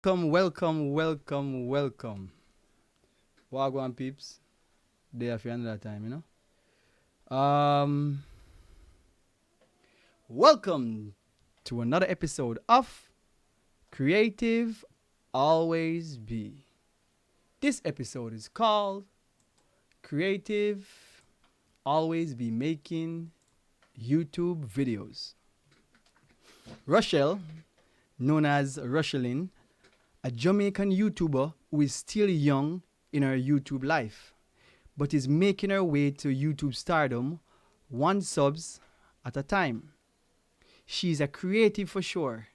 welcome. Wagwan peeps. Day after another time. Welcome to another episode of Creative Always Be. This episode is called Creative Always Be Making YouTube Videos. Rochelle, known as Rochielin, a Jamaican YouTuber who is still young in her YouTube life, but is making her way to YouTube stardom one subs at a time. She's a creative for sure,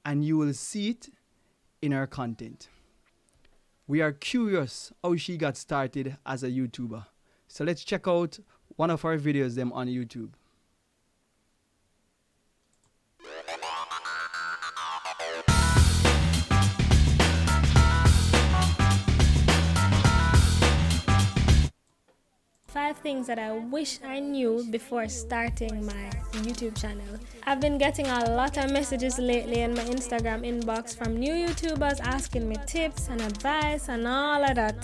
and you will see it in her content. We are curious how she got started as a YouTuber. So let's check out one of her videos them on YouTube. 5 things that I wish I knew before starting my YouTube channel. I've been getting a lot of messages lately in my Instagram inbox from new YouTubers asking me tips and advice and all of that.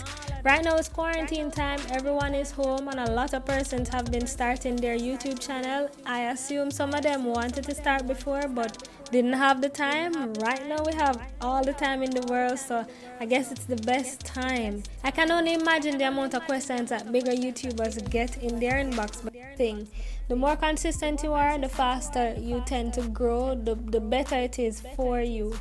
Right now it's quarantine time, everyone is home, and a lot of persons have been starting their YouTube channel. I assume some of them wanted to start before but didn't have the time. Right now we have all the time in the world, so I guess it's the best time. I can only imagine the amount of questions that bigger YouTubers get in their inbox. But the more consistent you are, the faster you tend to grow, the better it is for you.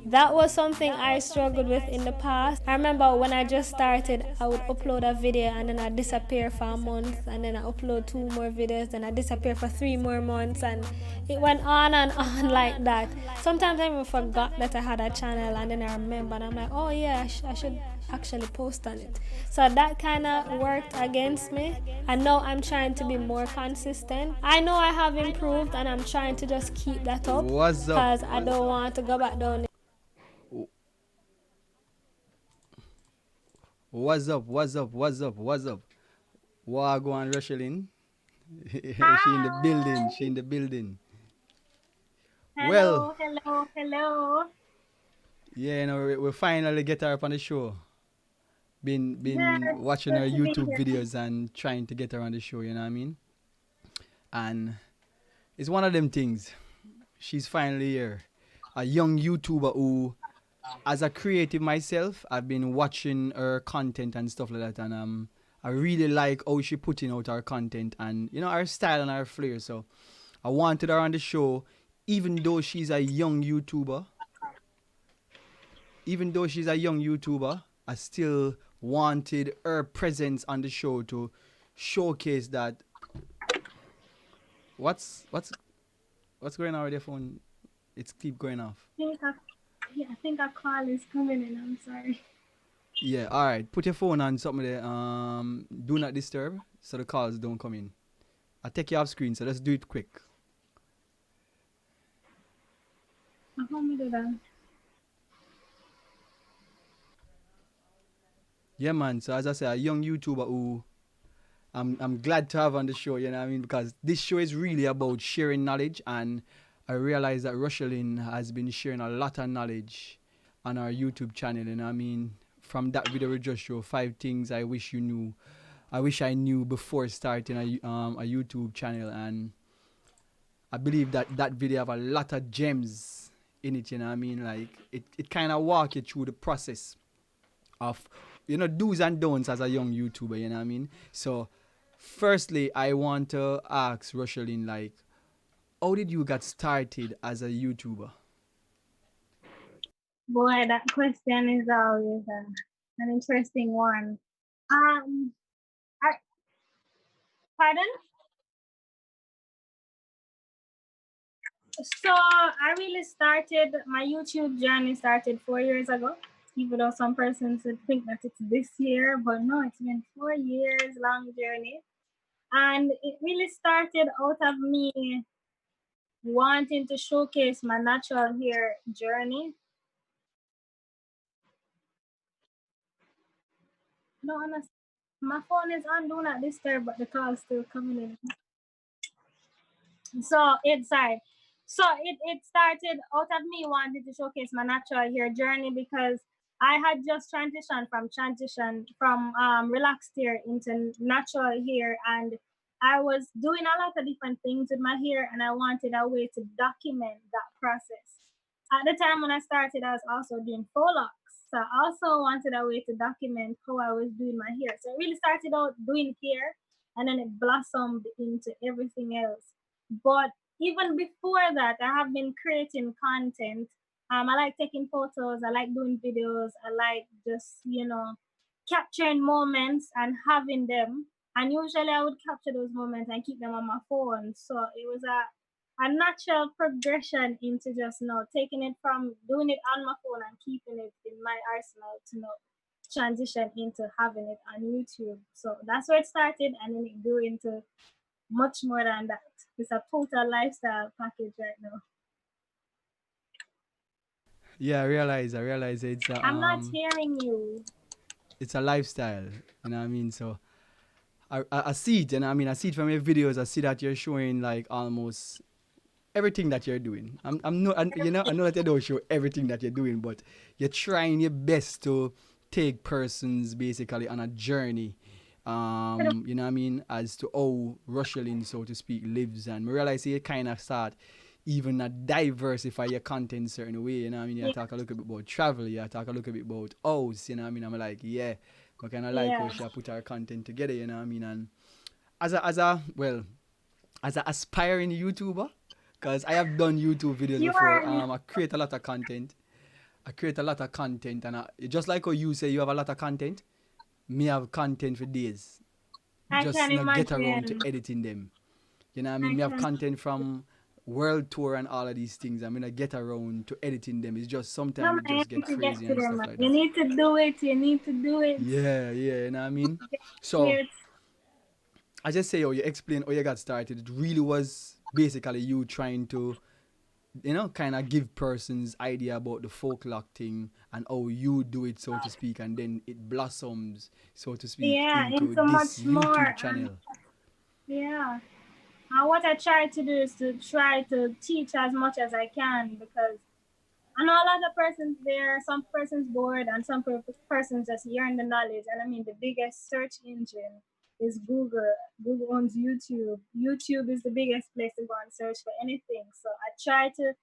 That was something I struggled with in the past. I remember when I just started, I would upload a video and then I'd disappear for a month, and then I upload 2 more videos, then I disappear for 3 more months, and it went on and on like that. Sometimes I even forgot that I had a channel, and then I remember and I'm like, oh yeah, I should actually post on it. So that kind of worked against me, and now I'm trying to be more consistent. I know I have improved and I'm trying to just keep that up What's up? because I don't want to go back down. What's up? Wagwan Rochelle. She in the building. She in the building. Well, Hello. yeah, we finally get her up on the show. Been Yes, watching good her to be YouTube here. videos and trying to get her on the show, you know what I mean? And it's one of them things. She's finally here. A young YouTuber who, as a creative myself, I've been watching her content and stuff like that, and I really like how she putting out her content and her style and her flair. So I wanted her on the show, even though she's a young YouTuber. Even though she's a young YouTuber, I still wanted her presence on the show to showcase that. What's going on with your phone? It's keep going off. I think a call is coming in. I'm sorry. Yeah, all right. Put your phone on something there. Do not disturb so the calls don't come in. I'll take you off screen, so let's do it quick. How me do that? Yeah, man. So as I said, a young YouTuber who I'm glad to have on the show. You know what I mean? Because this show is really about sharing knowledge, and I realize that Rochielin has been sharing a lot of knowledge on our YouTube channel. You know what I mean? From that video we just showed 5 things I wish you knew. I wish I knew before starting a YouTube channel, and I believe that video have a lot of gems in it. You know what I mean? Like it kind of walk you through the process of do's and don'ts as a young YouTuber. You know what I mean? So, firstly, I want to ask Rochelle, like, how did you get started as a YouTuber? Boy, that question is always an interesting one. I, pardon? So I really started my YouTube journey started 4 years ago. Even though some persons would think that it's this year, but no, it's been 4 years long journey. And it really started out of me wanting to showcase my natural hair journey. No, honestly, my phone is on do not disturb, but the call still coming in. So it's sorry. So it started out of me wanting to showcase my natural hair journey because I had just transition from relaxed hair into natural hair, and I was doing a lot of different things with my hair, and I wanted a way to document that process. At the time when I started, I was also doing faux locks, so I also wanted a way to document how I was doing my hair. So it really started out doing hair, and then it blossomed into everything else. But even before that, I have been creating content. I like taking photos. I like doing videos. I like just, capturing moments and having them. And usually I would capture those moments and keep them on my phone. So it was a natural progression into just taking it from doing it on my phone and keeping it in my arsenal to transition into having it on YouTube. So that's where it started, and then it grew into much more than that. It's a total lifestyle package right now. Yeah, I realize I'm not hearing you. it's a lifestyle. You know what I mean? So I see it, and I mean I see it from your videos. I see that you're showing like almost everything that you're doing. I'm not, I know that you don't show everything that you're doing, but you're trying your best to take persons basically on a journey. You know what I mean, as to how Rochielin, so to speak, lives, and I realize you kind of start even diversify your content certain way. You know what I mean? You Yeah, talk a little bit about travel. You talk a little bit about house. You know what I mean? I'm like, yeah, I kind of like how yeah. she put her content together. You know what I mean? And as a aspiring YouTuber, because I have done YouTube videos You before. are. I create a lot of content. I create a lot of content, and just like how you say you have a lot of content, me have content for days. I Just can not get around to imagine. editing them. You know what I mean? I Me have can. content from world tour and all of these things. I'm gonna get around to editing them. It's just No, sometimes it man, just you get need to get crazy to and them, stuff man. like You that. need to do it. You need to do it. Yeah, yeah, you know what I mean? So It. I just say, oh, you explain how you got started. It really was basically you trying to kind of give persons idea about the folklore thing and how you do it, so to speak, and then it blossoms, so to speak, Yeah, into into this much more. YouTube channel. Yeah. And what I try to do is to try to teach as much as I can because I know a lot of persons there, some persons bored, and some persons just yearn the knowledge. And I mean, the biggest search engine is Google. Google owns YouTube. YouTube is the biggest place to go and search for anything. So I try to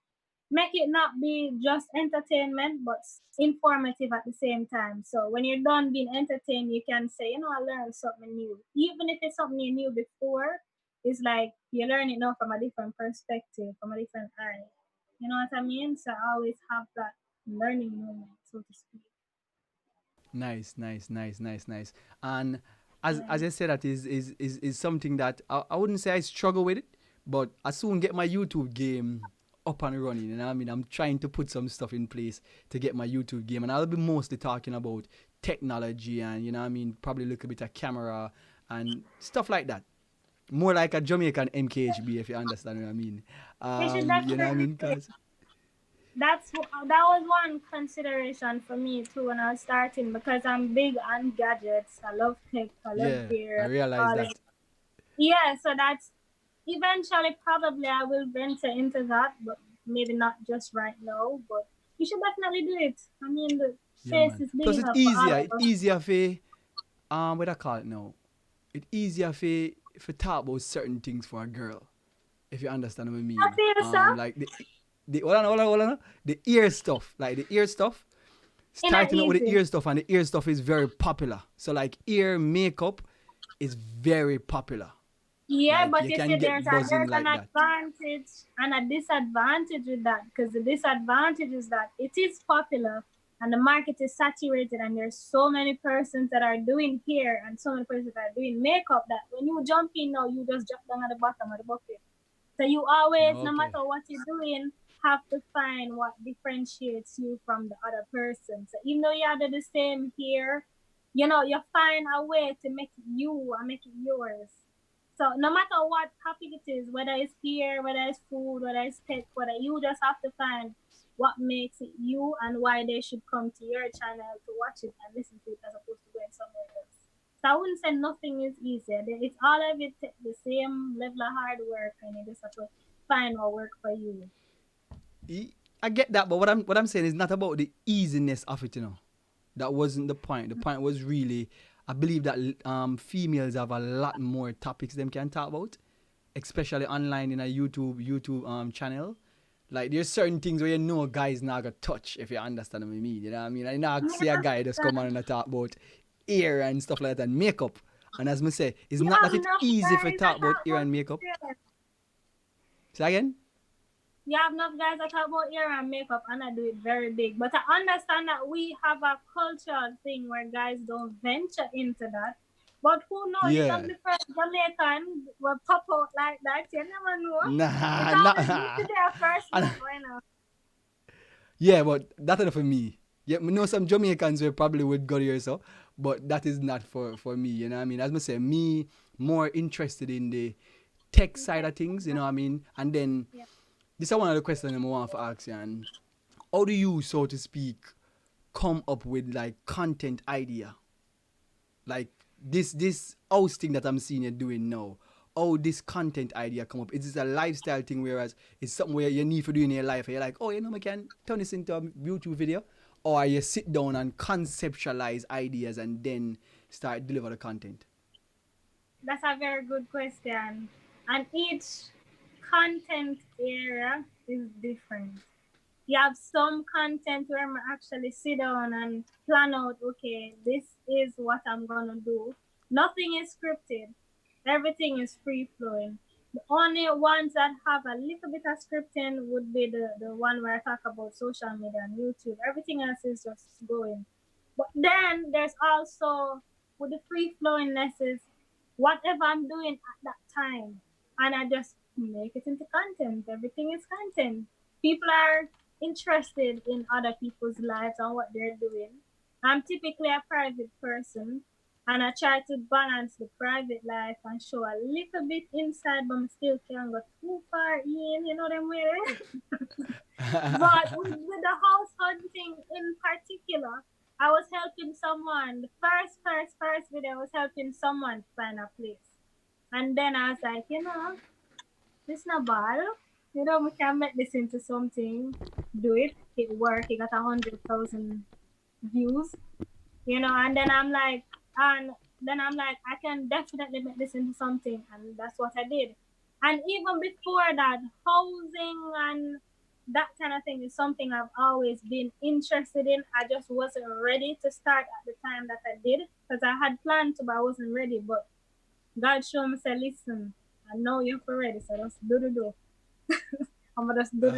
make it not be just entertainment, but informative at the same time. So when you're done being entertained, you can say, I learned something new. Even if it's something you knew before, it's like you learn it now from a different perspective, from a different eye. You know what I mean? So I always have that learning moment, so to speak. Nice, nice, nice, nice, nice. And as Yeah. I said, that is something that I wouldn't say I struggle with it, but I soon get my YouTube game up and running. And I mean, I'm trying to put some stuff in place to get my YouTube game, and I'll be mostly talking about technology and I mean, probably look a bit at camera and stuff like that. More like a Jamaican MKHB, if you understand what I mean. You should You know what I definitely mean? do it. Cause That was one consideration for me too when I was starting because I'm big on gadgets. I love tech. I love yeah, I gear. realize All it. that. Yeah, so that's eventually probably I will venture into that, but maybe not just right now. But you should definitely do it. I mean, the Yeah, space man. is big Plus, it's enough for all easier. of It's us. easier for what I call it now. It's easier for talk about certain things for a girl, if you understand what I I mean. feel so Like the hold on. The ear stuff, like the ear stuff. in a Starting out with the easy. ear stuff, and the ear stuff is very popular. So like ear makeup is very popular. Yeah, Like but you you can see, get buzzing there's an like that. advantage and a disadvantage with that because the disadvantage is that it is popular and the market is saturated and there's so many persons that are doing hair and so many persons that are doing makeup that when you jump in now, you just jump down at the bottom of the bucket. So you always, no Okay. matter what you're doing, have to find what differentiates you from the other person. So even though you have the same hair, you find a way to make it you and make it yours. So no matter what topic it is, whether it's hair, whether it's food, whether it's tech, whether you just have to find what makes it you and why they should come to your channel to watch it and listen to it as opposed to going somewhere else. So I wouldn't say nothing is easy. It's all of it the same level of hard work and you just have to find what work for you. I get that, but what I'm saying is not about the easiness of it, you know. That wasn't the point. The point was really, I believe that females have a lot more topics them can talk about, especially online in a YouTube channel. Like there's certain things where you know guys not gonna touch if you understand what I mean. You know what I mean? I not see a guy just come on and talk about hair and stuff like that and makeup. And as me say, it's You not have that it's enough easy to guys talk that about talk hair about and makeup. hair. Say again? You have enough guys that talk about hair and makeup and I do it very big. But I understand that we have a cultural thing where guys don't venture into that. But who knows? You can Yeah. be first Jamaican will pop out like that. You never know. It's Nah, always good to nah. be a first And mover, you know. yeah, but that's not for me. Yeah, I know some Jamaicans who probably would go here so, but that is not for me. You know what I mean? As I say, me more interested in the tech side of things. You know what I mean? And then Yeah. this is one of the questions I want to ask you. And how do you, so to speak, come up with like content idea? Like this house thing that I'm seeing you doing now. How this content idea come up? Is this a lifestyle thing whereas it's something where you need to do in your life and you're like, oh, you know, I can turn this into a YouTube video? Or you sit down and conceptualize ideas and then start deliver the content? That's a very good question. And each content area is different. You have some content where I actually sit down and plan out, okay, this is what I'm gonna do. Nothing is scripted. Everything is free flowing. The only ones that have a little bit of scripting would be the one where I talk about social media and YouTube. Everything else is just going. But then there's also with the free flowingness is whatever I'm doing at that time. And I just make it into content. Everything is content. People are interested in other people's lives and what they're doing. I'm typically a private person and I try to balance the private life and show a little bit inside, but I still can't go too far in, you know what I mean? But with the house hunting in particular, I was helping someone. The first video, I was helping someone find a place. And then I was like, this not bad. We can make this into something. Do it. It worked. It got 100,000 views. And then I'm like, I can definitely make this into something, and that's what I did. And even before that, housing and that kind of thing is something I've always been interested in. I just wasn't ready to start at the time that I did because I had planned to, but I wasn't ready. But God showed me, say, listen, I know you're for ready, so just do. I'm gonna just do.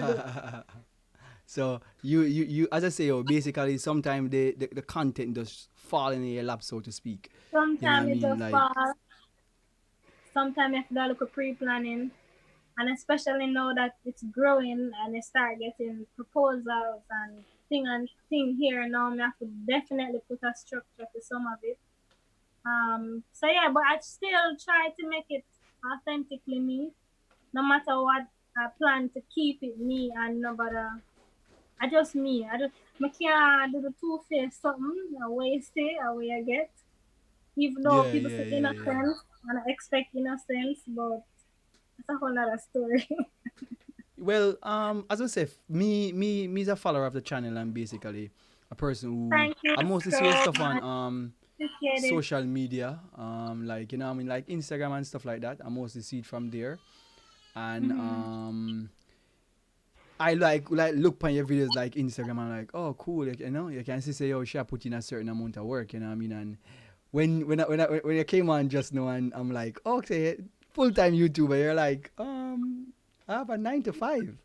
So you as I say, oh, basically sometimes the content just fall in your lap, so to speak. You know what I Sometimes it mean? just Like falls. Sometimes you have to do a little pre-planning, and especially now that it's growing and you start getting proposals and thing here now, I have to definitely put a structure to some of it. So yeah, but I still try to make it authentically me, no matter what. I plan to keep it me and nobody. I just me. I can't do the two-faced something. I waste it. I way I get. Even though yeah, people yeah, say yeah, yeah. innocence and I expect innocence, but it's a whole other story. Well, as I say, me is a follower of the channel and basically a person who Thank you I mostly see your so stuff on much. Appreciate it. social media, like you know, I mean, like Instagram and stuff like that. I mostly see it from there, and Mm-hmm. I like look on your videos like Instagram and like, oh cool, like, you know, you can see say, oh, she put in a certain amount of work, you know what I mean? And when you came on just now and I'm like, okay, full time YouTuber, you're like, I have a 9 to 5,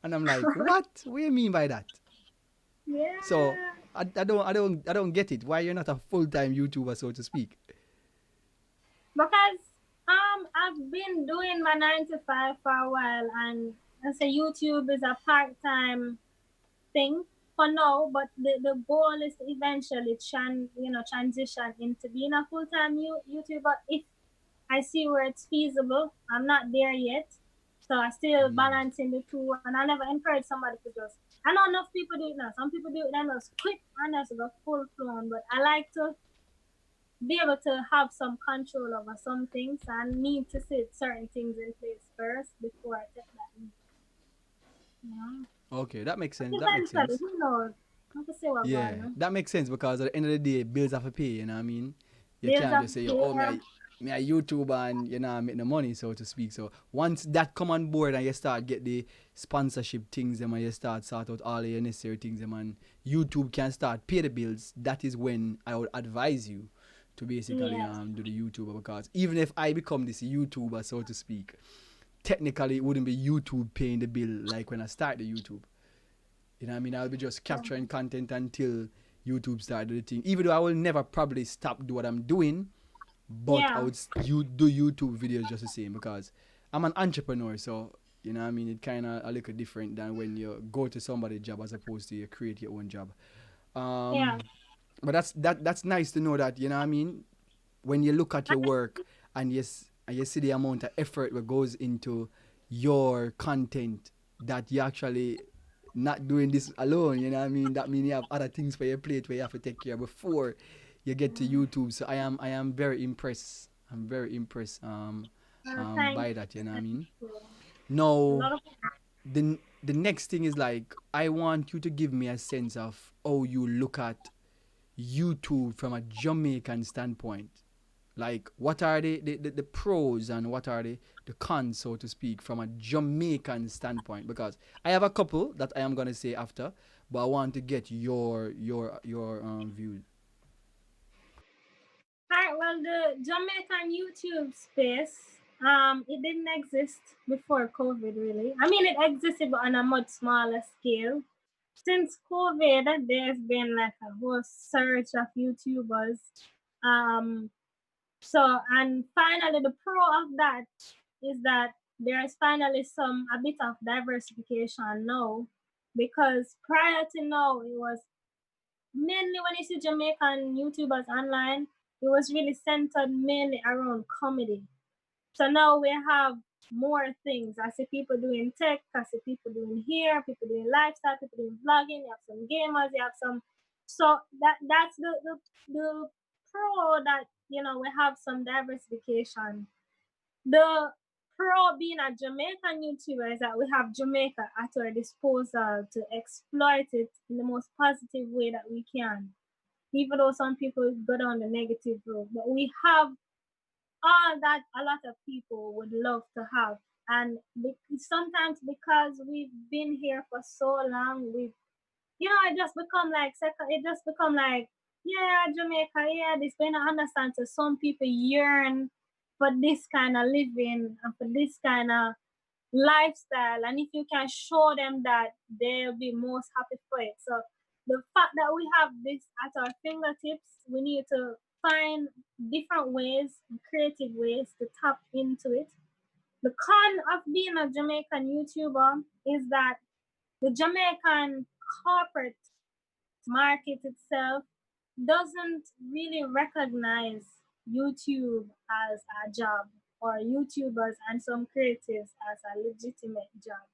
and I'm like, what? What do you mean by that? So Yeah. I don't get it. Why you're not a full time YouTuber, so to speak? Because I've been doing my 9 to 5 for a while and I say YouTube is a part-time thing for now, but the goal is to eventually transition into being a full-time YouTuber if I see where it's feasible. I'm not there yet. So I still balancing the two and I never encourage somebody to just I know enough people do it now. Some people do it and just quit and just go full flown. But I like to be able to have some control over some things and need to set certain things in place first before I take that leap. Yeah. Okay, that makes But sense. That makes eventually, sense. who knows? Not to say what Yeah, going on. that makes sense because at the end of the day, bills have to pay. You know what I mean? You Bills can't have just to say, "Yo, pay. oh me a YouTuber and I make the money, so to speak." So once that come on board and you start get the sponsorship things, and you start sort out all the necessary things, and YouTube can start pay the bills. That is when I would advise you to basically Yes. do the YouTuber, because even if I become this YouTuber, so to speak, technically it wouldn't be YouTube paying the bill like when I start the YouTube. You know what I mean? I'll be just capturing content until YouTube started the thing. Even though I will never probably stop do what I'm doing, but I Yeah. would you do YouTube videos just the same because I'm an entrepreneur. So you know what I mean? It kind of a little different than when you go to somebody's job as opposed to you create your own job. Yeah. But that's nice to know that, you know what I mean, when you look at your work and and you see the amount of effort that goes into your content, that you actually not doing this alone, you know what I mean? That means you have other things for your plate where you have to take care of before you get to YouTube. So I am very impressed. I'm very impressed Thank by you. that, you know what I Thank mean? you. A Now lot of the next thing is like I want you to give me a sense of how you look at YouTube from a Jamaican standpoint. Like, what are the pros and what are the cons, so to speak, from a Jamaican standpoint? Because I have a couple that I am gonna say after, but I want to get your view. Alright, well, the Jamaican YouTube space, it didn't exist before COVID, really. I mean, it existed, but on a much smaller scale. Since COVID, there's been like a whole surge of YouTubers. Um, and finally, the pro of that is that there is finally a bit of diversification now, because prior to now, it was mainly when you see Jamaican YouTubers online, it was really centered mainly around comedy. So now we have more things. I see people doing tech, I see people doing hair, people doing lifestyle, people doing vlogging, you have some gamers, you have some, so that's the pro, that we have some diversification. The pro being a Jamaican YouTuber is that we have Jamaica at our disposal to exploit it in the most positive way that we can, even though some people go down the negative road. But we have all that a lot of people would love to have. And sometimes because we've been here for so long, it just become like second, it just become like, yeah, Jamaica, yeah, this, but I understand. So some people yearn for this kind of living and for this kind of lifestyle, and if you can show them that, they'll be most happy for it. So the fact that we have this at our fingertips, we need to find different ways, creative ways to tap into it. The con of being a Jamaican YouTuber is that the Jamaican corporate market itself doesn't really recognize YouTube as a job, or YouTubers and some creatives as a legitimate job.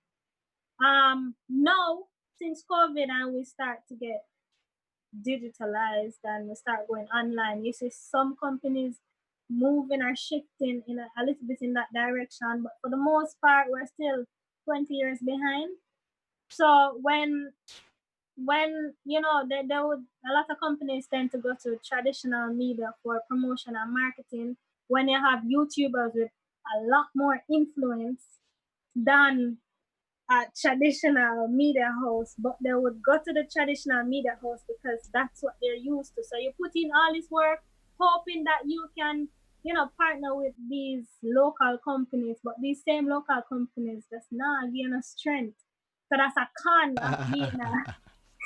Now, since COVID and we start to get digitalized and we start going online, you see some companies moving or shifting in a little bit in that direction, but for the most part, we're still 20 years behind. So when they would, a lot of companies tend to go to traditional media for promotion and marketing, when you have YouTubers with a lot more influence than a traditional media house, but they would go to the traditional media house because that's what they're used to. So you put in all this work hoping that you can partner with these local companies, but these same local companies just not gain a strength. So that's a con of being a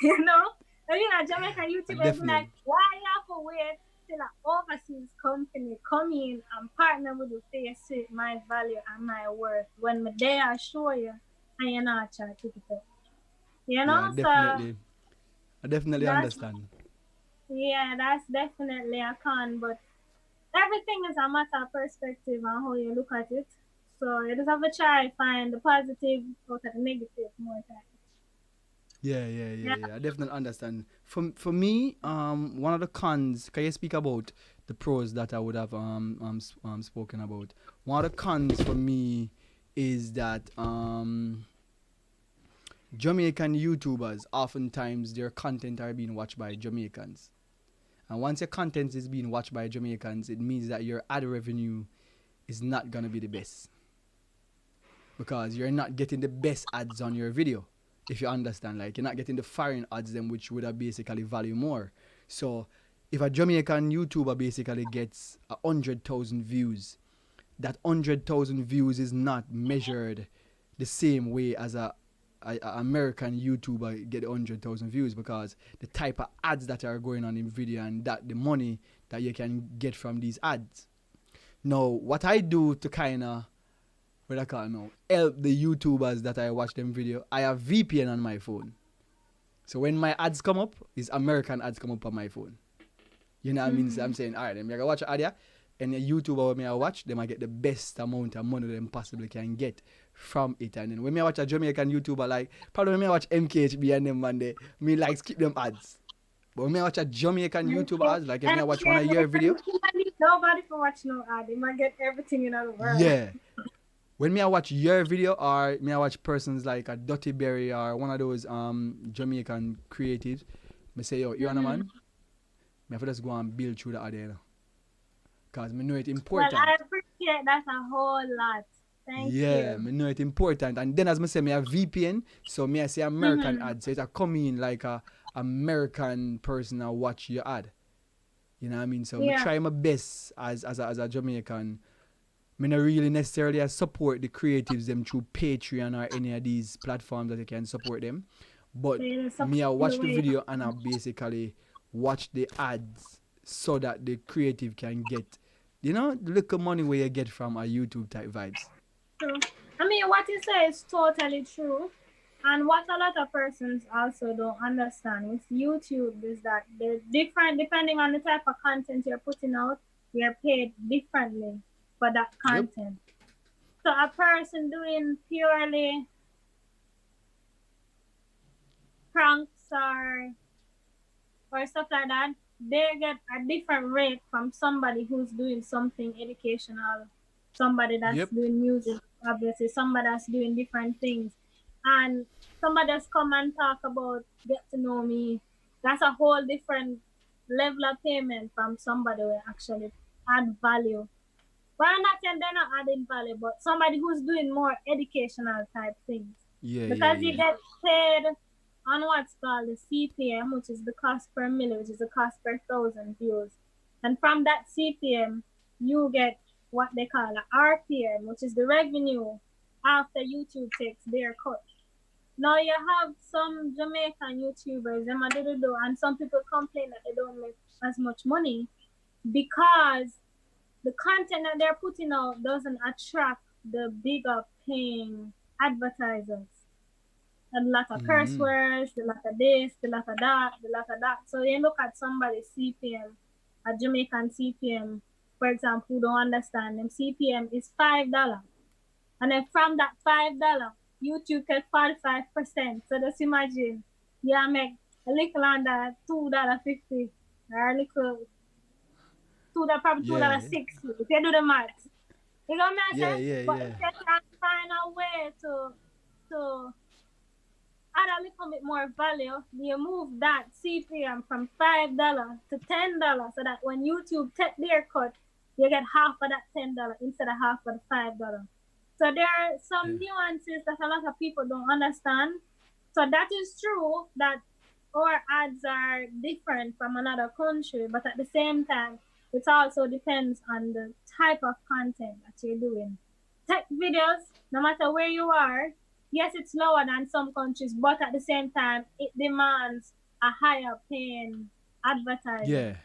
you know? I mean, a Jamaican YouTuber be like, Definitely. why you have to wait till an overseas company come in and partner with you face with my value and my worth when me there I show you and you're not trying to pick it up. Yeah, So definitely. I definitely that's understand. yeah, that's definitely a con, but everything is a matter of perspective and how you look at it. So you just have to try find the positive out of the negative more time. Yeah, yeah, yeah, Yeah. yeah. I definitely understand. For me, one of the cons. Can you speak about the pros that I would have spoken about. One of the cons for me is that Jamaican YouTubers, oftentimes their content are being watched by Jamaicans. And once your content is being watched by Jamaicans, it means that your ad revenue is not gonna be the best, because you're not getting the best ads on your video. If you understand, like you're not getting the foreign ads them, which would have basically value more. So if a Jamaican YouTuber basically gets 100,000 views, that 100,000 views is not measured the same way as a American YouTuber get 100,000 views, because the type of ads that are going on in video and that the money that you can get from these ads. Now, what I do to kind of, what I call now, help the YouTubers that I watch them video, I have VPN on my phone. So when my ads come up, is American ads come up on my phone. You know what I mean? So I'm saying, all right, then I gotta watch an ad here, and a YouTuber when I watch, them I get the best amount of money them possibly can get from it. And then when I watch a Jamaican YouTuber, like probably when I watch MKHB and them one day, me like skip them ads. But when I watch a Jamaican YouTuber ads, like if I watch one of your video, nobody for watch no ad. You might get everything in the world. yeah. When me I watch your video, or me I watch persons like a Dirty Berry or one of those Jamaican creatives, me say, yo, you know man, me have to just go and build through the ad, you know. Because me know it important. Well, I appreciate that a whole lot. Thank you. Yeah, me know it important. And then as I say, me have VPN, so me I say American ad. So it's a come in like a American person and watch your ad. You know what I mean? So me try my best as a Jamaican. Me not really necessarily support the creatives them through Patreon or any of these platforms that you can support them. But me I watch the video and I basically watch the ads so that the creative can get, you know, the little money where you get from a YouTube type vibes. True. I mean, what you say is totally true. And what a lot of persons also don't understand with YouTube is that they're different depending on the type of content you're putting out. You're paid differently for that content. So a person doing purely pranks or stuff like that, they get a different rate from somebody who's doing something educational, somebody that's doing music, obviously, somebody that's doing different things. And somebody that's come and talk about get to know me, that's a whole different level of payment from somebody who actually add value. But I'm not saying they're not adding value, but somebody who's doing more educational type things. Because you get paid on what's called the CPM, which is the cost per million, which is the cost per 1,000 views. And from that CPM, you get what they call an RPM, which is the revenue after YouTube takes their cut. Now you have some Jamaican YouTubers, and some people complain that they don't make as much money because the content that they're putting out doesn't attract the bigger paying advertisers. A lot of curse words, a lot of this, a lot of that, a lot of that. So you look at somebody's CPM, a Jamaican CPM, for example, who don't understand them, CPM is $5. And then from that $5, YouTube get 45%. So just imagine, you make a little under $2.50 or a little probably $2.60 if you do the math. You know what I'm saying? But if you can find a way to add a little bit more value, you move that CPM from $5 to $10 so that when YouTube take their cut, you get half of that $10 instead of half of the $5. So there are some nuances that a lot of people don't understand. So that is true that our ads are different from another country, but at the same time, it also depends on the type of content that you're doing. Tech videos, no matter where you are, yes, it's lower than some countries, but at the same time, it demands a higher paying advertising. Yeah.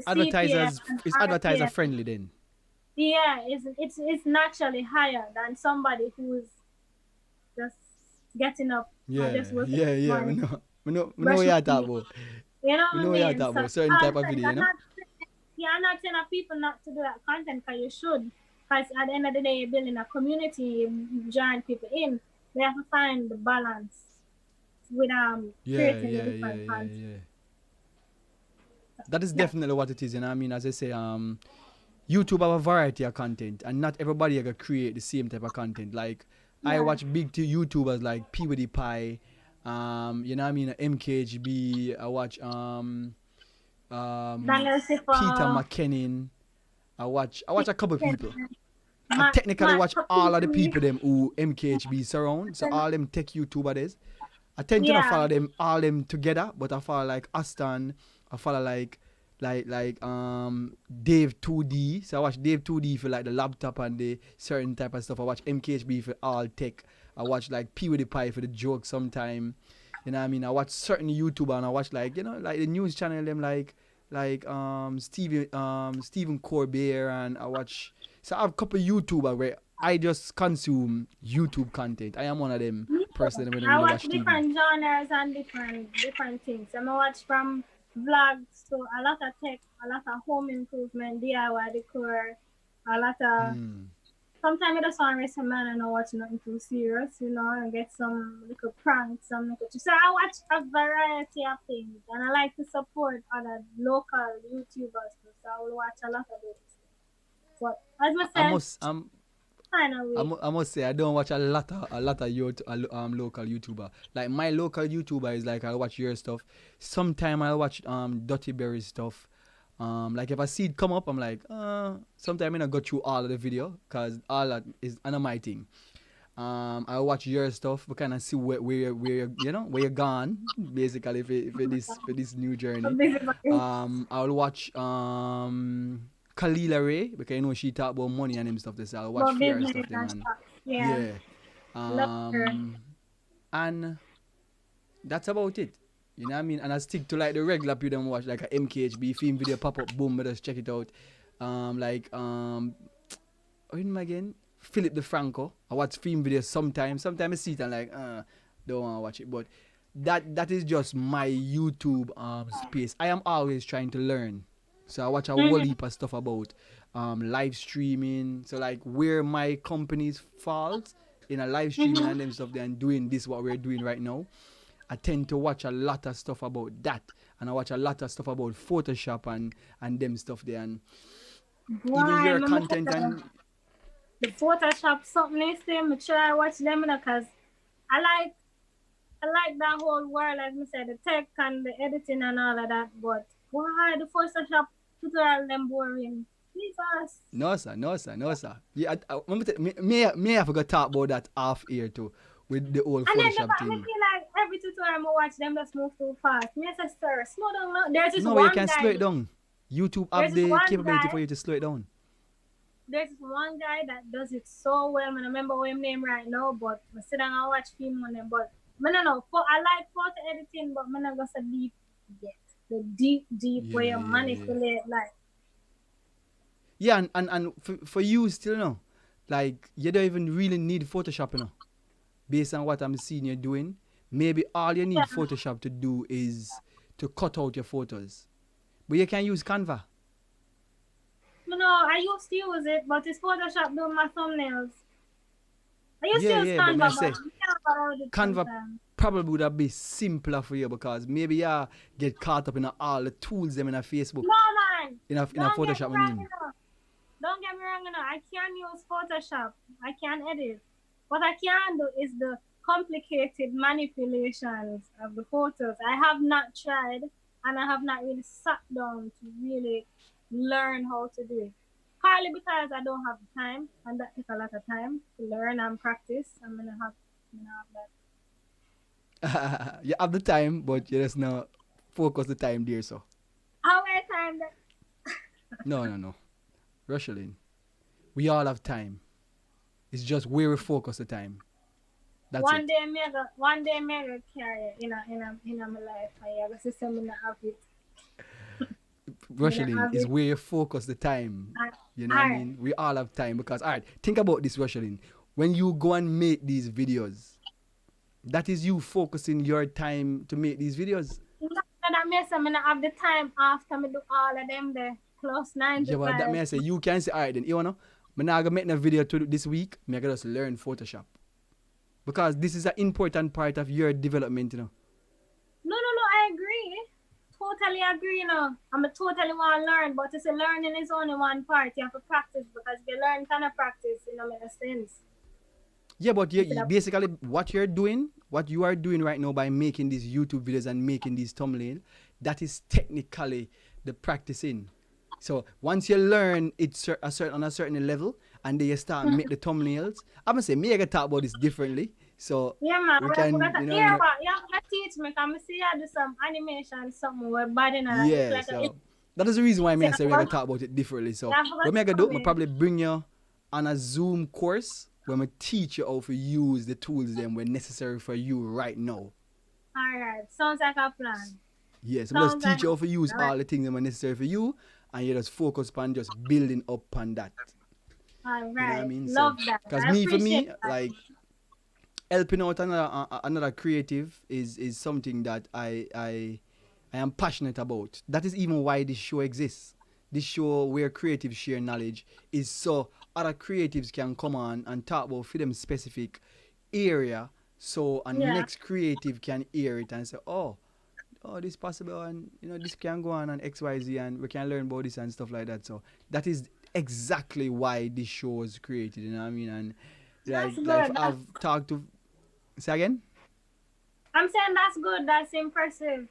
Advertisers, is advertiser friendly then? Yeah, it's naturally higher than somebody who's just getting up. Yeah. We know what you're talking about. You know what I mean? You're talking about certain type of video, you know? I'm not saying that people not to do that content because you should. Because at the end of the day, you're building a community, you join people in. We have to find the balance with creating the different content. That is Yeah. definitely what it is, you know what I mean? As I say, YouTube have a variety of content, and not everybody can create the same type of content. Like, I Yeah. watch big YouTubers like PewDiePie, you know what I mean, MKHB. I watch um, Daniel Peter Sifa, McKinnon. I watch a couple people. I Matt, technically Matt watch all of the Cookie. people them who MKHB surround. So all them tech YouTuber days. I tend to not Yeah. follow them all them together, but I follow like Aston. I follow like Dave 2D. So I watch Dave 2D for like the laptop and the certain type of stuff. I watch MKHB for all tech. I watch like PewDiePie for the joke sometime. You know what I mean? I watch certain YouTuber and I watch like, you know, like the news channel them like Stephen Colbert, and I watch, so I have a couple YouTuber where I just consume YouTube content. I am one of them Me too. person that don't I really watch watch TV. different genres and different things. I watch from vlogs to a lot of tech, a lot of home improvement, DIY decor, a lot of. Mm. Sometimes I just want to rest a man and not watch nothing too serious, and get some little pranks, some little. So I watch a variety of things, and I like to support other local YouTubers too. So I will watch a lot of those. But as I I said, must um kind of way. I must say I don't watch a lot of local YouTuber. Like my local YouTuber is like I watch your stuff. Sometime I watch Dirty Berry stuff. Like if I see it come up, I'm like, sometime I not go through all of the video because all that is under my thing. I watch your stuff, but kind of see where you're gone. Basically, for this new A journey. busy body. I'll watch Kalila Ray because you know she talk about money and them stuff. This I'll watch But fear business stuff them and and stuff. Yeah. yeah. Love her. And that's about it. You know what I mean? And I stick to like the regular people them watch like a MKHB film video pop up, boom, but just check it out. What name again? Philip DeFranco. I watch film videos sometimes. Sometimes I see it and like, don't want to watch it. But that is just my YouTube space. I am always trying to learn. So I watch a whole Mm-hmm. heap of stuff about live streaming. So like where my company's falls in a live streaming Mm-hmm. and them stuff there and doing this what we're doing right now. I tend to watch a lot of stuff about that. And I watch a lot of stuff about Photoshop and them stuff there. And even Why? your Mama content and the Photoshop something next time. I try watch them because I like I like that whole world, like I said, the tech and the editing and all of that. But why the Photoshop tutorial them boring? Jesus. no sir, no sir, no sir. Yeah, may I forgot talk about that half year too with the old And then Photoshop I thing. feel like every tutorial I watch them just move too fast. Me say, sir, slow down. Now. There's this No, but you one can slow guy. it down. YouTube There's have this the one capability guy. for you to slow it down. There's one guy that does it so well. I remember what his name right now, but I sit down and watch film on them. But I don't know. I like photo editing, but I'm not go so deep yet. The deep Yeah, way you yeah, yeah. manipulate, like. Yeah, and for you still no. Like you don't even really need Photoshop, you know. Based on what I'm seeing you doing. Maybe all you need Yeah. Photoshop to do is to cut out your photos. But you can use Canva. I used to use it, but it's Photoshop doing my thumbnails. I used to Yeah, use yeah, but Canva, may I but say I can't borrow it Canva sometimes. probably would have been simpler for you because maybe you get caught up in all the tools them in a Facebook. No, man. In a Don't get me Photoshop, I wrong, mean. Don't get me wrong, I can use Photoshop. I can edit. What I can do is the complicated manipulations of the photos. I have not tried and I have not really sat down to really learn how to do it. Partly because I don't have time and that takes a lot of time to learn and practice. I'm gonna have that. You have the time, but you just not focus the time there. So How many times that no. Rochielin, we all have time. It's just where we focus the time. That's one it. day one day me go carry it in my life and you go see some me not have it. Me not Rochielin have is it. where you focus the time. You know what I Alright. mean? We all have time because, all right, think about this, Rochielin. When you go and make these videos, that is you focusing your time to make these videos. That means I not have the time after me do all of them there plus 9 Yeah, to but that 5. means I say you can say, all right, then, you know, I'm not going to make a video this week. I'm going to just learn Photoshop. Because this is an important part of your development, you know. No, I agree. totally agree, you know. I'm a totally want to learn, but to say learning is only one part. You have to practice because if you learn kind of practice, you know, makes sense. Yeah, but Instead of, basically what you're doing, what you are doing right now by making these YouTube videos and making these thumbnails, that is technically the practicing. So once you learn it on a certain level, and then you start make the thumbnails, I'm gonna say me I can talk about this differently. So yeah, man. we We have can, to, you know, yeah, but you have to teach me. Because I see you do some animation, something where body now look yeah. like a. So that is the reason why me You I say we have gonna talk about it differently. So to what me I gonna show do, me me. probably bring you on a Zoom course where me teach you how to use the tools them when necessary for you right now. All right. Sounds like a plan. Yes, I'm just Sounds like teach you how to a use plan. all the things that are necessary for you, and you just focus on just building up on that. All You know what I right. mean? So, Love that. cause I me for appreciate me, that. like helping out another creative is something that I am passionate about. That is even why this show exists. This show where creatives share knowledge is so other creatives can come on and talk about for them specific area, so a Yeah. next creative can hear it and say, oh, this possible, and you know this can go on and XYZ, and we can learn about this and stuff like that. So that is exactly why this show was created. You know what I mean? And That's like good. I've talked to, say again. I'm saying that's good. That's impressive.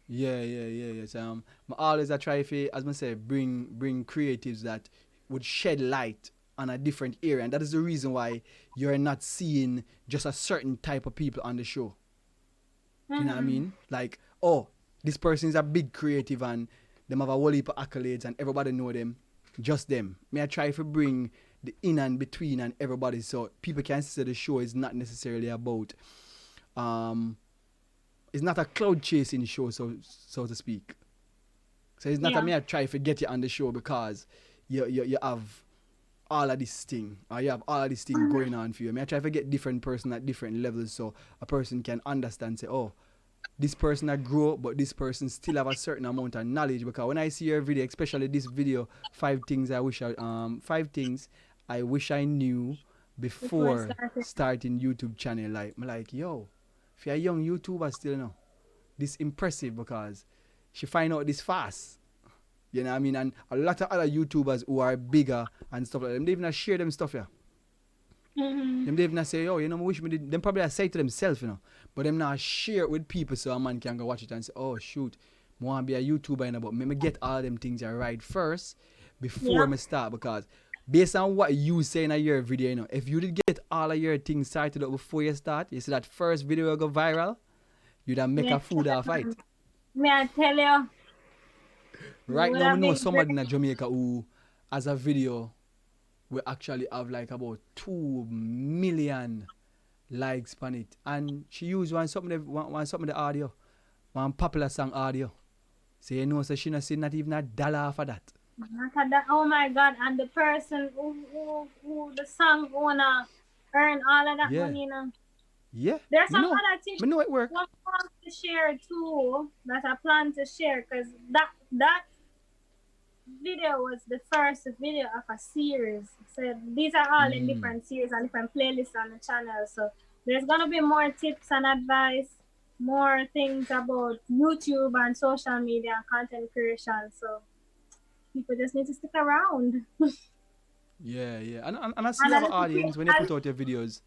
Yeah. So I always I try to, as I say, bring creatives that would shed light on a different area, and that is the reason why you're not seeing just a certain type of people on the show. You know what I Mm-hmm. mean? Like, oh, this person is a big creative and them have a whole heap of accolades and everybody know them. Just them. May I try to bring the in and between and everybody so people can see the show is not necessarily about um it's not a cloud chasing show, so to speak. So it's not a Yeah. me I try to get you on the show because you have all of this thing or you have all of this thing going on for you. I try to get different person at different levels so a person can understand, say, oh, this person that grow, but this person still have a certain amount of knowledge. Because when I see your video, especially this video, five things I wish I knew Before I before started. starting YouTube channel. Like I'm like, yo, if you're a young YouTuber still know, this impressive because she find out this fast. You know what I mean? And a lot of other YouTubers who are bigger and stuff like them, they even share them stuff, yeah. Mm-hmm. Them they even say, oh, you know, I wish me did. Them probably say to themselves, you know, but them now share it with people so a man can go watch it and say, oh shoot, I want to be a YouTuber, you know, but me get all them things right first before Yep. me start because based on what you say in your video, you know, if you did get all of your things started up before you start, you see that first video will go viral, you'd have make Yeah. a food off it. May I tell you, you Right would now, we have know been great. somebody in Jamaica who has a video we actually have like about 2 million likes on it, and she used one something the audio, one popular song audio. So you know, so she not see not even $1 for that. Oh my God. And the person who the song owner earn all of that Yeah, money, you know. yeah, There's some me other things know it work. I want to share too that I plan to share because that video was the first video of a series. So these are all in different series and different playlists on the channel. So there's gonna be more tips and advice, more things about YouTube and social media and content creation. So people just need to stick around. Yeah, and I see you And a have an little thing, audience when you put out your videos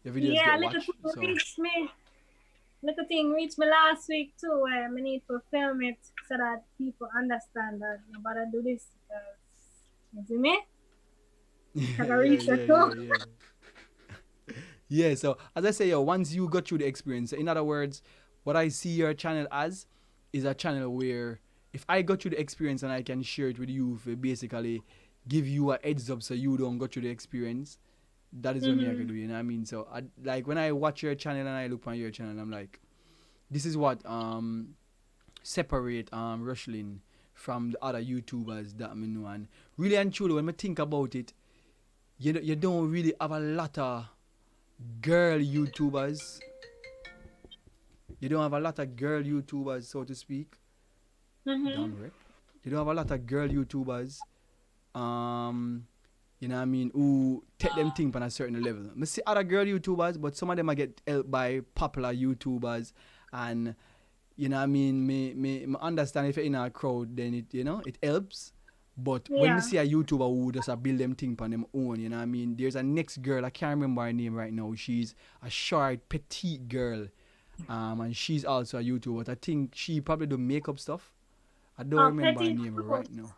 yeah, get a little watched. thing So reached me. Little thing reached me last week too, where I need to film it so that people understand that nobody do this. You see me? Because I reached it too. yeah. Yeah, so as I say, yo, once you got through the experience, in other words, what I see your channel as is a channel where if I got through the experience and I can share it with you, for basically give you a heads up so you don't go through the experience, that is what me I can do, you know what I mean? So like when I watch your channel and I look on your channel, I'm like, this is what separate Rochielin from the other YouTubers that I know. And really and truly, when I think about it, you don't really have a lot of girl YouTubers. You don't have a lot of girl YouTubers, so to speak. Down rip. You don't have a lot of girl YouTubers. You know what I mean, who take them thing on a certain level. I see other girl YouTubers, but some of them I get helped by popular YouTubers and you know what I mean, me understand if you're in a crowd, then it, you know, it helps. But when me Yeah. see a YouTuber who just a build them thing on them own, you know what I mean? There's a next girl, I can't remember her name right now. She's a short, petite girl. And she's also a YouTuber. But I think she probably do makeup stuff. I don't Oh, remember her Petty name right Fruit. now.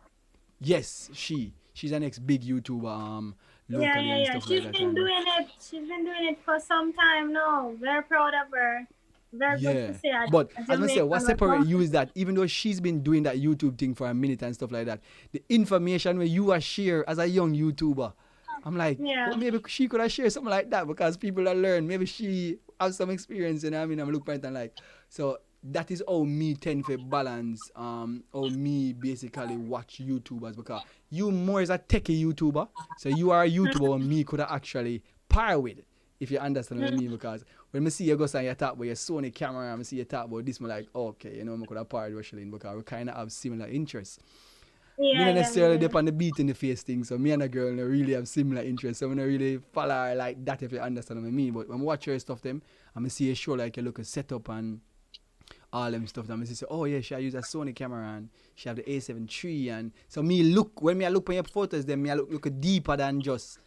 Yes, she's an ex big YouTuber Yeah, locally yeah, and yeah. stuff like that. And She's been doing it for some time now. Very proud of her. Very good to yeah. see her. But A as I say, Jamaican what was separate born. you is that even though she's been doing that YouTube thing for a minute and stuff like that, the information where you are share as a young YouTuber, I'm like, Yeah. well, maybe she could have shared something like that because people are learn. Maybe she has some experience, you know what I mean? I'm looking at it and like, so that is how me tend to balance, how me basically watch YouTubers because you more is a techie YouTuber, so you are a YouTuber me could have actually par with, if you understand what I mean. Because when I see you go and you talk about your Sony camera and I see you talk about this, I'm like, okay, you know, I could have par with Rochielin because we kind of have similar interests. Me Yeah, not yeah, necessarily yeah. dip on the beat in the face thing, so me and a girl no really have similar interests. So I don't really follow her like that, if you understand what I mean. But when I watch her stuff them, I'm see a show like you look at setup and all them stuff. And I say, oh yeah, she use a Sony camera and she have the A7 III. And so me look, when me I look on your photos, then me I look deeper than just,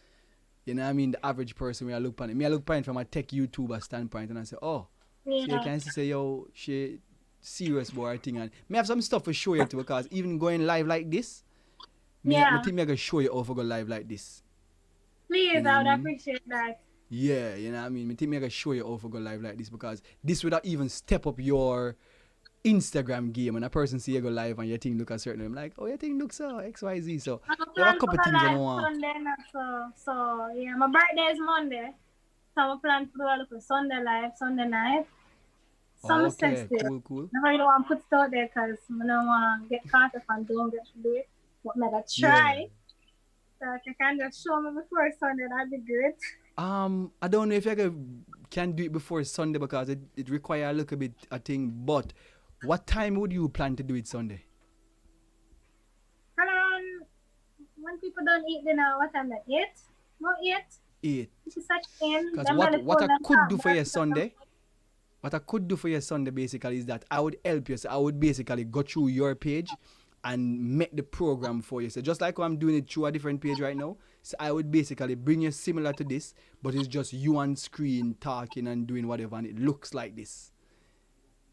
you know what I mean, the average person. Me I look on it. Me I look on it from a tech YouTuber standpoint, and I say, oh, so you Yeah. can see say, yo, she serious about her thing. And me have some stuff to show you too, because even going live like this, me Yeah. think me I gonna show you how to go live like this. You Please, know what I I would mean? appreciate that. Yeah, you know what I mean? Me think me I gonna show you how to go live like this, because this would even step up your Instagram game. And a person see you go live and your thing look a certain way. I'm like, oh, your thing looks so XYZ. So I'm we have a plan for couple the things on live one. Sunday now, so yeah, my birthday is Monday. So I'm plan for the look Sunday live, Sunday night. Oh, Some sense okay, there. cool, cool. Never really want to put it out there because I don't want to get caught up and don't get to do it. But I'm gonna Yeah. try. So if you can just show me before Sunday, that'd be great. I don't know if I can do it before Sunday because it require a little bit a thing. But what time would you plan to do it Sunday? Around when people don't eat dinner, what time they eat? No eat. 8. This is such thing. Because Them belly what full, I them could can't do for work. you Sunday, what I could do for you Sunday basically is that I would help you. So I would basically go through your page and make the program for you. So just like I'm doing it through a different page right now, so I would basically bring you similar to this, but it's just you on screen talking and doing whatever, and it looks like this.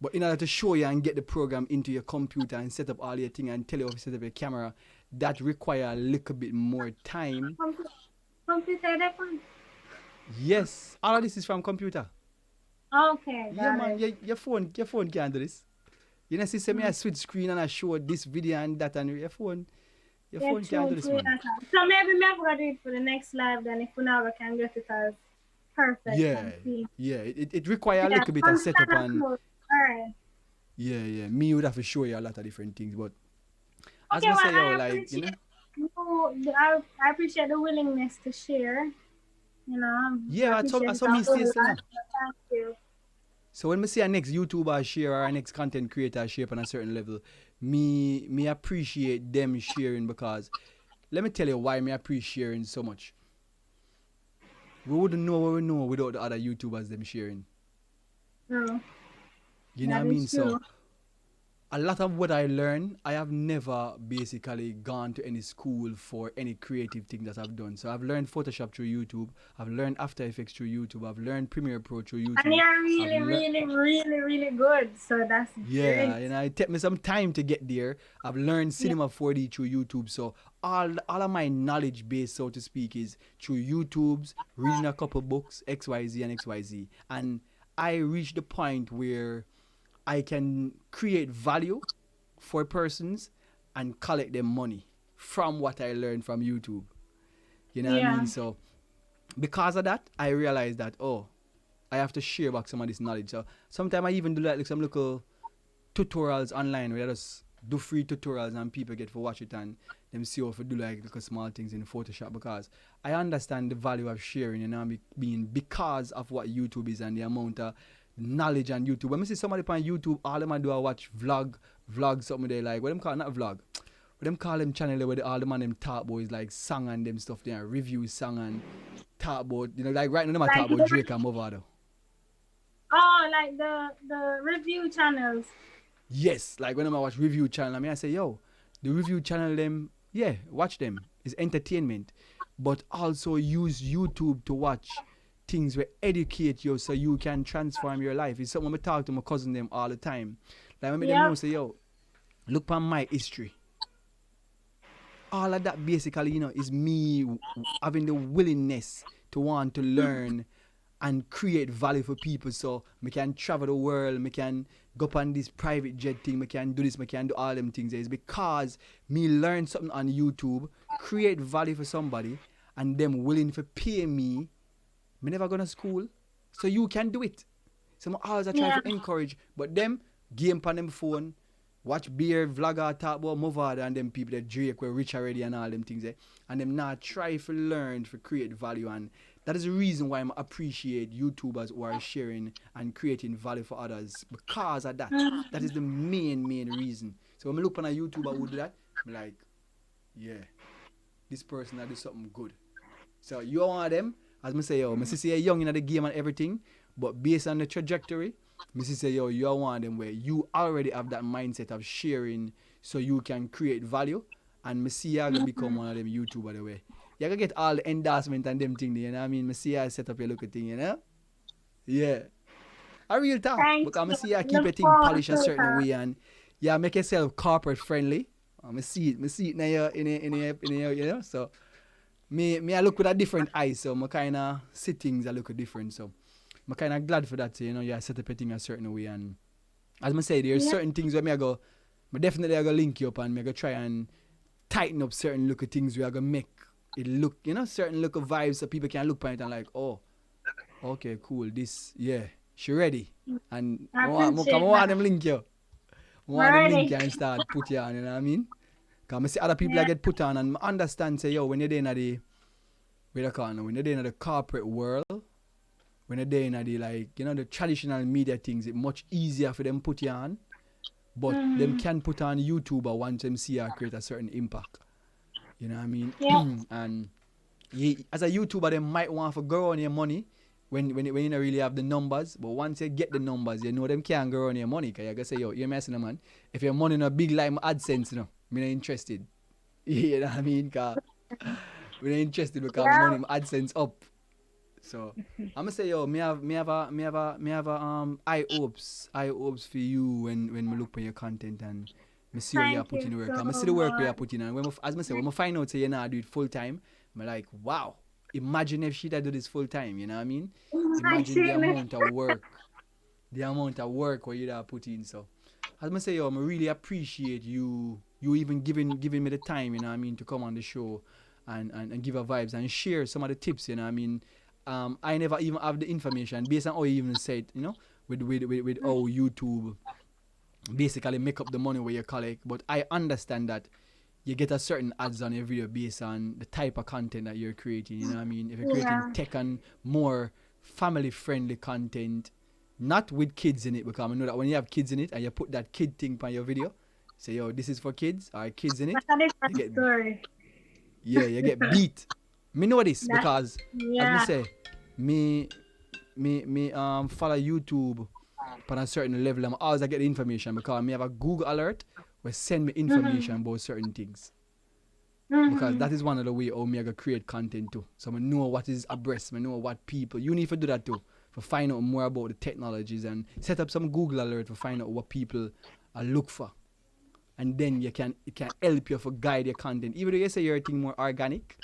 But in order to show you and get the program into your computer and set up all your thing and tell you how to set up your camera, that require a little bit more time. Computer different. Yes, all of this is from computer. Okay, Yeah, got man, it. your phone can't do this. You know, see, say me I Mm. switch screen and I show this video and that, and your Yeah, phone can't true, do this, true. man. So maybe me have got it for the next live then if we never can get it as perfect Yeah, and clean. yeah. It require a Yeah, little bit of computer setup not and close. Alright. yeah. Me would have to show you a lot of different things, but as Okay, I well say, yo, I like appreciate I appreciate the willingness to share. You know, I yeah. I appreciate it saw a me whole say still lot. now. So thank you. So when we see our next YouTuber share or our next content creator share on a certain level, me appreciate them sharing, because let me tell you why me appreciate sharing so much. We wouldn't know what we know without the other YouTubers them sharing. No, You know what I that mean? is So true. a lot of what I learned, I have never basically gone to any school for any creative thing that I've done. So I've learned Photoshop through YouTube. I've learned After Effects through YouTube. I've learned Premiere Pro through And YouTube. you're I've really, learned, really, really, really good. So that's yeah, great. you know, it took me some time to get there. I've learned Yeah. Cinema 4D through YouTube. So all of my knowledge base, so to speak, is through YouTube's reading a couple books, XYZ and XYZ. And I reached the point where I can create value for persons and collect them money from what I learned from YouTube. You know what I Yeah. mean? So because of that, I realized that, oh, I have to share back some of this knowledge. So sometimes I even do like some little tutorials online where I just do free tutorials and people get to watch it and them see how to do like little small things in Photoshop, because I understand the value of sharing, you know, being because of what YouTube is and the amount of knowledge on YouTube. When I see somebody on YouTube, all them I do I watch vlog something they like. What them call not vlog. What them call them channel where all the man them talk about is like song and them stuff there, review song and talk about, you know, like right now them I talk Like about Drake and Movado. Oh, like the review channels. Yes, like when I watch review channel, I mean I say, yo, the review channel them, yeah, watch them. It's entertainment. But also use YouTube to watch things where educate you so you can transform your life. It's something I talk to my cousin them all the time. Like I make them know Yep. say, yo, look on my history. All of that basically, is me having the willingness to want to learn and create value for people. So I can travel the world, I can go up on this private jet thing, I can do this, I can do all them things. It's because me learn something on YouTube, create value for somebody, and them willing to pay me. Me never gonna school, so you can do it. So I always I try Yeah. to encourage, but them game on them phone, watch beer vlogger talk about Movada and them people that Drake were rich already and all them things and them not try to learn to create value, and that is the reason why I appreciate YouTubers who are sharing and creating value for others because of that. That is the main reason. So when I look on a YouTuber who do that, I'm like, yeah, this person that do something good. So you are one of them. As I say, yo, I say you're young in the game and everything, but based on the trajectory, I say, yo, you are one of them where you already have that mindset of sharing so you can create value. And I see you gonna become one of them YouTuber the way. You gonna get all the endorsement and them thing, you know what I mean? I see you set up your look at thing, you know? Yeah. A real talk. Thank Because I you. see you keep Look your thing forward polished a to it. certain way and yeah, make yourself corporate friendly. I see it now in your, you know, so me I look with a different eye, so my kinda see things I look different. So I'm kinda glad for that, so, I set up a thing a certain way and as I say, there's Yeah. certain things where I definitely I go link you up and I go try and tighten up certain look of things where I go make it look, certain look of vibes so people can look at it and like, oh, okay, cool, this, yeah, she ready. And I come appreciate on that. them link you. Want them link Ready. you and start put you on, you know what I mean? Because I see other people that Yeah. get put on and I understand say, yo, when you're there in the when you're there in the corporate world, when they're in the like, the traditional media things, it's much easier for them put you on. But them Mm-hmm. can put on YouTuber once them see her create a certain impact. You know what I mean? Yeah. And as a YouTuber, they might want to grow on your money when you don't really have the numbers. But once you get the numbers, you know them can't grow on your money. Because you can say, yo, you're messing them, man. If your money not big like my AdSense, I'm not interested. You know what I mean? Because we're not interested because my Yeah. money, my AdSense up. So I'm gonna say, yo, me have a eye hopes for you when me look for your content and me see how you are Thank putting you the work. so And me see the work we are much. putting and as I say, when I find out say you not do it full time, I'm like, wow. Imagine if she do this full time, you know what I mean? Imagine Imagine. the amount of work where you are put in. So as I say, yo, I really appreciate you even giving me the time, you know what I mean, to come on the show and give her vibes and share some of the tips, you know what I mean. I never even have the information based on how you even said, with how YouTube basically make up the money where you collect. But I understand that you get a certain ads on your video based on the type of content that you're creating. You know what I mean? If you're creating Yeah. tech and more family friendly content, not with kids in it, because I know that when you have kids in it and you put that kid thing on your video, say, yo, this is for kids, or kids in it, That's a you different get, story. yeah, you get beat. Me know this That. because, as me Yeah. say, me follow YouTube on a certain level. I'm always I get the information because me have a Google alert where send me information Mm-hmm. about certain things. Because Mm-hmm. that is one of the way how me I create content too. So I know what is abreast, I know what people you need to do that too. For find out more about the technologies and set up some Google alert to find out what people are look for. And then it can help you for guide your content. Even though you say you're a thing more organic,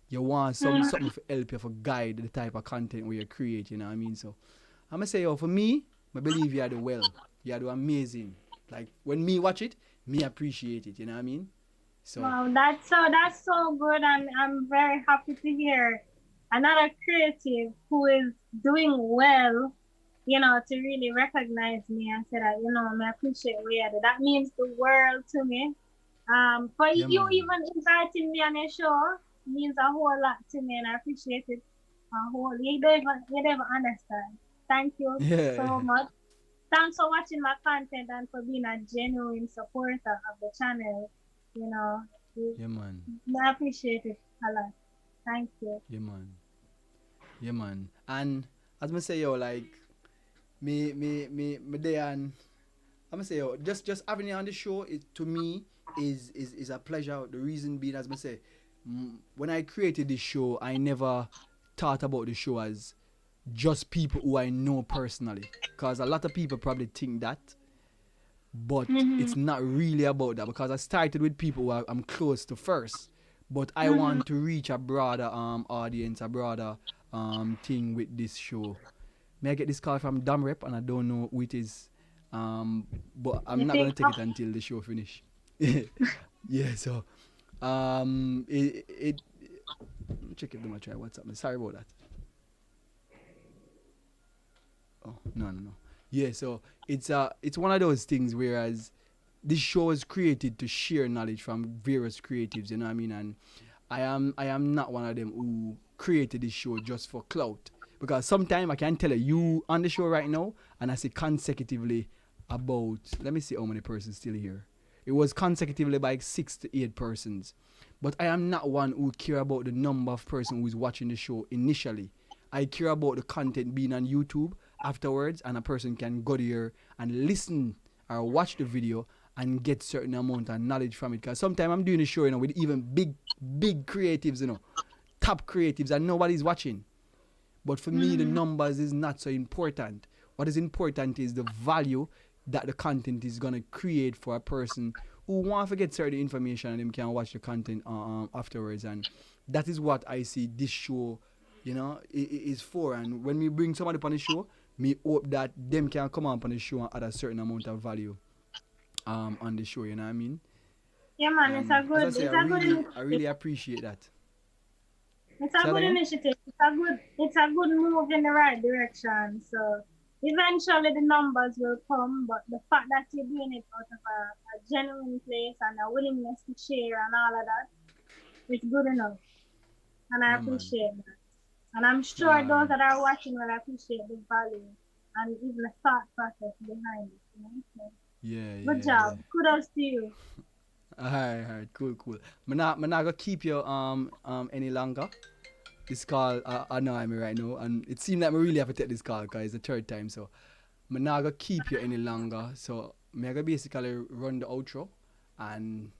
you want something to help you for guide the type of content where you create, you know what I mean? So I'm gonna say, yo, for me, I believe you are the well. You are the amazing. Like when me watch it, me appreciate it, you know what I mean? So Wow, that's so good, and I'm very happy to hear another creative who is doing well, to really recognize me and say that, I appreciate what you do. That means the world to me. For yeah you man. even inviting me on your show means a whole lot to me, and I appreciate it a whole. You don't even understand. Thank you Yeah. so much. Thanks for watching my content and for being a genuine supporter of the channel. You know, Yeah man. I appreciate it a lot. Thank you. Yeah man. Yeah man. And as I say, yo, like me there and I'm gonna say, yo, just having you on the show, it to me is a pleasure. The reason being, as I say, when I created this show, I never thought about the show as just people who I know personally, because a lot of people probably think that, but Mm-hmm. it's not really about that. Because I started with people who I'm close to first, but I Mm-hmm. want to reach a broader audience, a broader thing with this show. May I get this call from Dam Rep, and I don't know who it is. But I'm You not gonna think, take it until the show finish. Yeah, so it check if them try WhatsApp. Sorry about that. Oh no. Yeah, so it's one of those things whereas this show is created to share knowledge from various creatives, you know what I mean? And I am not one of them who created this show just for clout. Because sometimes I can tell you on the show right now and I see consecutively about, let me see how many persons still here. It was consecutively by 6 to 8 persons. But I am not one who care about the number of person who is watching the show initially. I care about the content being on YouTube afterwards, and a person can go there and listen or watch the video and get certain amount of knowledge from it. Because sometimes I'm doing a show, with even big creatives, top creatives, and nobody's watching. But for me, the mm-hmm. numbers is not so important. What is important is the value that the content is gonna create for a person who want to get certain information and them can watch the content afterwards. And that is what I see this show, is for. And when we bring somebody on the show, me hope that them can come up on the show and add a certain amount of value on the show. You know what I mean? Yeah, man, And as I say, it's a good I initiative. really appreciate that. It's a Say that good again? initiative. It's a good move in the right direction. So eventually the numbers will come, but the fact that you're doing it out of a genuine place and a willingness to share and all of that, it's good enough. And I Yeah, man. appreciate that. And I'm sure All those right. that are watching will appreciate the value and even the thought process behind it. So, Yeah, good yeah, yeah. job. Kudos to you. Alright, cool. I'm not gonna keep you any longer. This call, I know I'm right now, and it seemed like I really have to take this call because it's the third time. So I'm not gonna keep you any longer. So I'm gonna basically run the outro, and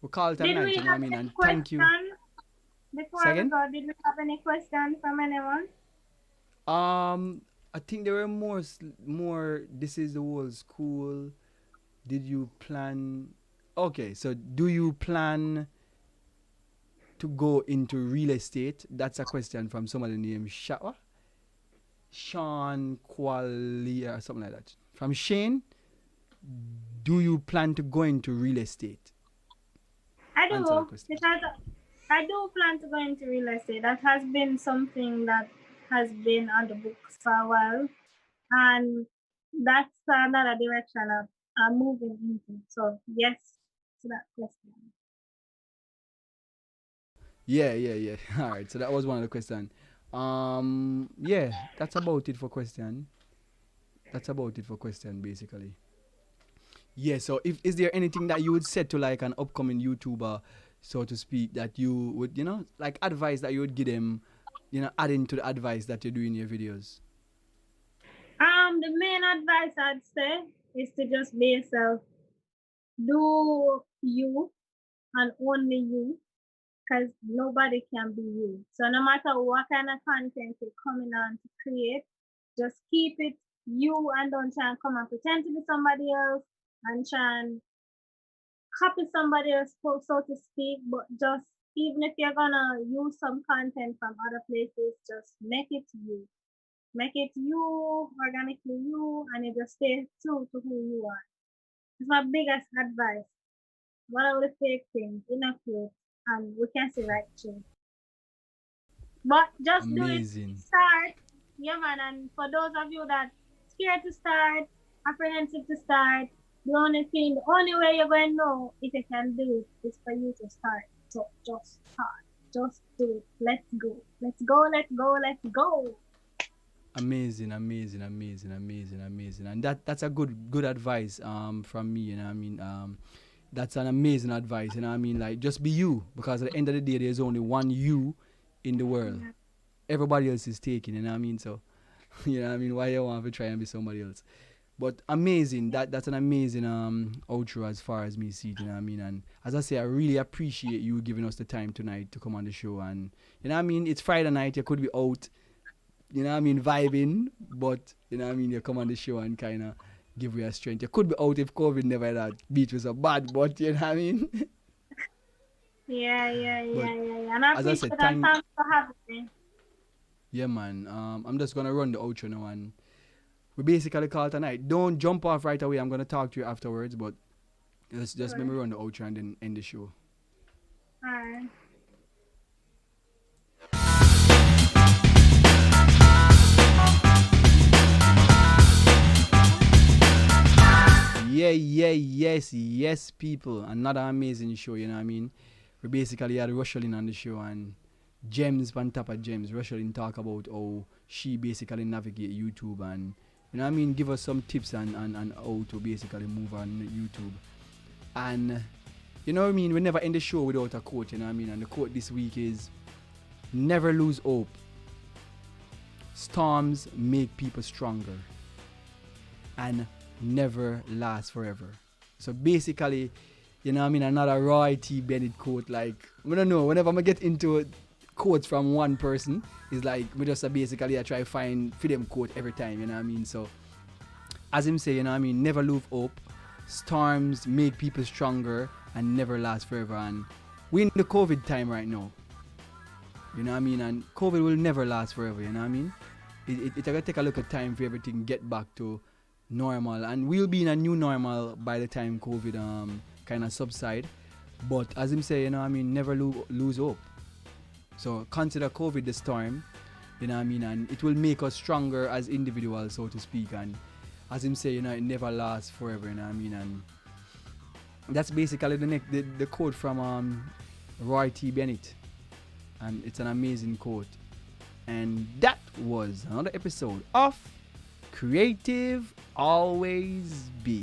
we'll call it a Did night. we You know what I have mean? any And thank you. questions before we Second, go? Did we have any questions from anyone? I think there were more. This is the whole school. Did you plan? Okay, so do you plan to go into real estate? That's a question from somebody named Sean Quali or something like that. From Shane, do you plan to go into real estate? I Answer the do, question. because I do plan to go into real estate. That has been something that has been on the books for a while, and that's another direction I'm moving into. So yes to that question. Yeah. All right. So that was one of the questions. Yeah, that's about it for question. That's about it for question, basically. Yeah. So, if is there anything that you would say to like an upcoming YouTuber, so to speak, that you would, like advice that you would give them, adding to the advice that you do in your videos? The main advice I'd say is to just be yourself. Do you and only you, because nobody can be you. So no matter what kind of content you're coming on to create, just keep it you and don't try and come and pretend to be somebody else and try and copy somebody else, so to speak. But just even if you're gonna use some content from other places, just make it you. Make it you, organically you, and you just stay true to who you are. It's my biggest advice. One of the fake things, enough you, and we can see right through. But just do it. Amazing. Start. Yeah, man. And for those of you that scared to start, apprehensive to start, the only way you're going to know if you can do it is for you to start. So just start. Just do it. Let's go. Let's go. Let's go. Let's go. Amazing. And that's a good advice from me, I mean, that's an amazing advice, I mean, like, just be you, because at the end of the day there's only one you in the world. Yeah. Everybody else is taken, I mean, so You know what I mean? Why you want to try and be somebody else? But amazing. That's an amazing outro as far as me see it, you know what I mean? And as I say, I really appreciate you giving us the time tonight to come on the show. And you know what I mean? It's Friday night, you could be out, you know what I mean, vibing, but you know what I mean, you come on the show and kinda give you a strength. You could be out if COVID never that beat was so bad, but you know what I mean? Yeah, yeah, But yeah, yeah, yeah. And I as I appreciate said, and thanks for having me. yeah man. I'm just gonna run the outro now and we basically call it a night. Don't jump off right away. I'm gonna talk to you afterwards, but just let Sure. me run the outro and then end the show. Alright. Yeah, yeah, yes, people. Another amazing show, you know what I mean? We basically had Rochielin on the show and gems on top of gems. Rochielin talk about how she basically navigate YouTube and you know what I mean, give us some tips and how to basically move on YouTube. And you know what I mean, we never end the show without a quote, you know what I mean? And the quote this week is never lose hope. Storms make people stronger. And never last forever. So basically, you know what I mean, another Roy T. Bennett quote, like, I don't know, whenever I get into quotes from one person, it's like, we just basically I try to find for them quote every time, you know what I mean? So, as him say, you know what I mean, never lose hope, storms make people stronger, and never last forever. And we're in the COVID time right now, you know what I mean? And COVID will never last forever, you know what I mean? It's going to take a look at time for everything get back to normal, and we'll be in a new normal by the time COVID kind of subside. But as him say, you know what I mean, never lose hope. So consider COVID the storm, you know what I mean, and it will make us stronger as individuals, so to speak. And as him say, you know, it never lasts forever, you know what I mean. And that's basically the quote from Roy T. Bennett, and it's an amazing quote. And that was another episode of Creative Always Be.